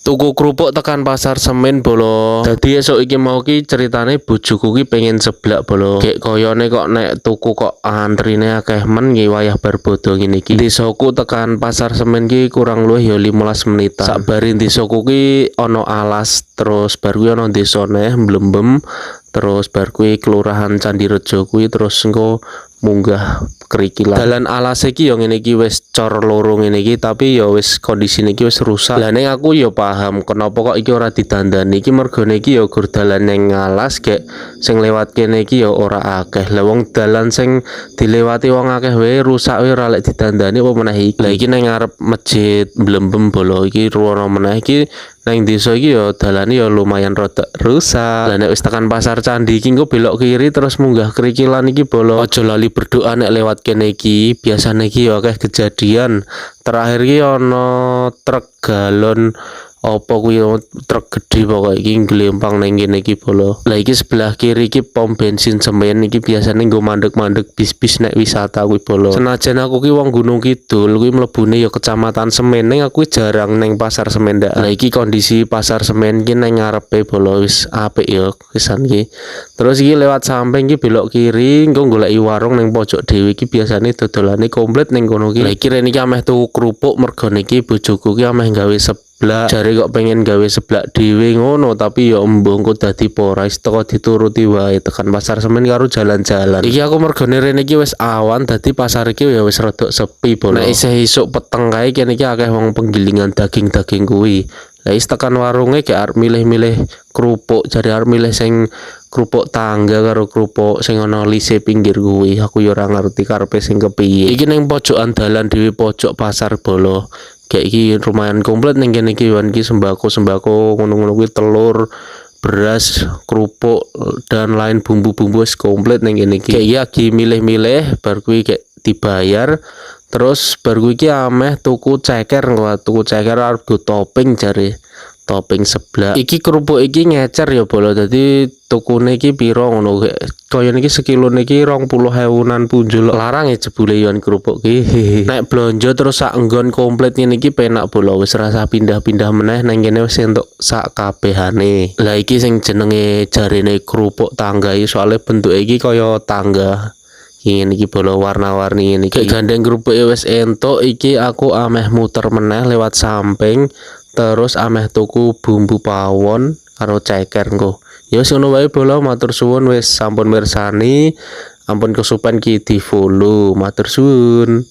Tuku kerupuk tekan pasar Semen bolo. Dadi esuk iki mau ki ceritane bojoku ki pengen seblak bolo. Kayak koyone kok nek tuku kok antrine akeh men nggih wayah bar bodho ngene iki. Desaku tekan pasar Semen ki kurang luwih ya 15 menitan. Sakbare desaku ki ana alas, terus bar kuwi ana desa neh Mblembem, terus bar kuwi kelurahan Candirejo kuwi, terus engko munggah Kerikilan. Dalan alas iki yo ngene iki wis cor loro ngene iki, tapi yo wis kondisine iki wis rusak. Lah ning aku yo paham kenapa kok iki ora didandani. Iki mergone iki yo gur dalan ning alas gek sing lewat kene iki yo ora akeh. Lah wong dalan sing dilewati wong akeh wae rusak wae ora lek didandani apa meneh iki. Lah iki ning ngarep masjid Mblembem bolo iki ruwono meneh iki. Nang desa iki yo dalane yo lumayan rada rusak. Lah nek wis tekan pasar Candi iki engko belok kiri terus munggah Kerikilan iki bolo. Aja lali berdoa nek lewat kene iki. Biasane iki yo akeh kejadian. Terakhir iki ana truk galon apa kuwi truk gede pokoke iki glempang nang kene iki bolo. Lah iki sebelah kiri iki pom bensin Semen iki biasane nggo mandek-mandek bis-bis nek wisata kuwi bolo. Senajan aku ki wong Gunung Kidul kuwi mlebune ya Kecamatan Semen, ning aku jarang neng pasar Semen ndak. Lah iki kondisi pasar Semen ki nang ngarepe bolo wis apik ya pisan iki. Terus iki lewat samping iki belok kiri engko goleki warung ning pojok dhewe iki biasane dodolane komplit ning kono ki. Lah iki rene iki ameh tuku kerupuk mergone iki bojoku ki ameh gawe seblak. Jare kok pengen gawe seblak dhewe ngono, tapi ya embung kok dadi ora wis teko dituruti wae tekan pasar Semen karo jalan-jalan. Iki aku mergone rene iki wis awan dadi pasar iki ya wis rada sepi bolo. Nek isih isuk peteng kae kene iki akeh wong penggilingan daging-daging kuwi. Lah is tekan warunge gek arep milih-milih kerupuk, jare arep milih sing kerupuk tangga karo kerupuk sing ana lise pinggir kuwi. Aku ya ora ngerti karepe sing kepiye. Iki ning pojokan dalan dhewe pojok pasar bolo. Kayak iki lumayan komplit ning kene iki wan iki sembako ngono-ngono kuwi telur, beras, kerupuk dan lain bumbu-bumbu wis komplit ning kene iki. Kayak iki milih-milih bar kuwi kayak dibayar. Terus bar kuwi iki ameh tuku ceker kok, tuku ceker arep go topping jare. Topping seblak. Iki kerupuk iki ngecer ya bolo. Dadi tukune iki piro ngono kaya niki sekilone iki 20.000-an punjul. Larang ya jebule yon kerupuk ki. Nek blonjo terus sak nggon komplit ngene iki penak bolo. Wis rasa pindah-pindah meneh nang kene wis entuk sak kabehane. Lah iki sing jenenge jarene kerupuk tangga iki soalnya bentuke iki kaya tangga. Ngene iki bolo warna-warni ngene iki. Gandeng kerupuke wis entuk iki aku ameh muter meneh lewat samping. Terus ameh tuku bumbu pawon karo ceker engko. Ya wis ngono wae bolo, matur suwun wis sampun mirsani. Ampun kesupen ki di-follow. Matur suwun.